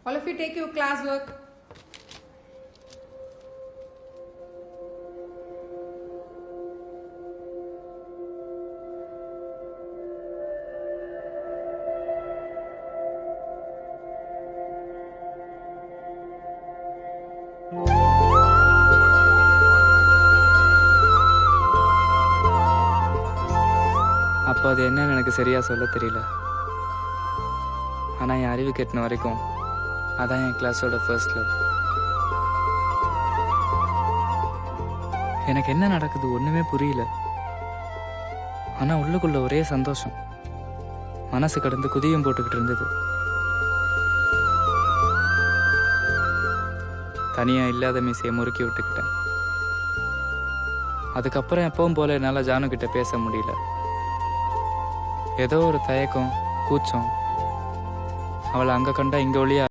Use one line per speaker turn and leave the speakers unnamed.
All of you take your class work.
அப்போ அது என்னன்னு எனக்கு சரியாக சொல்ல தெரியல. ஆனால் என் அறிவு கெட்டின வரைக்கும் அதான் என் கிளாஸோட ஃபர்ஸ்ட் லவ். எனக்கு என்ன நடக்குது ஒன்றுமே புரியல. ஆனால் உள்ளுக்குள்ள ஒரே சந்தோஷம். மனசு கடந்து குதியும் போட்டுக்கிட்டு இருந்தது. தனியாக இல்லாத மீசையை முறுக்கி விட்டுக்கிட்டேன். அதுக்கப்புறம் எப்பவும் போல என்னால் ஜானு கிட்ட பேச முடியல. ஏதோ ஒரு தயக்கம், கூச்சம். அவளை அங்கே கண்டா இங்கே ஒளியா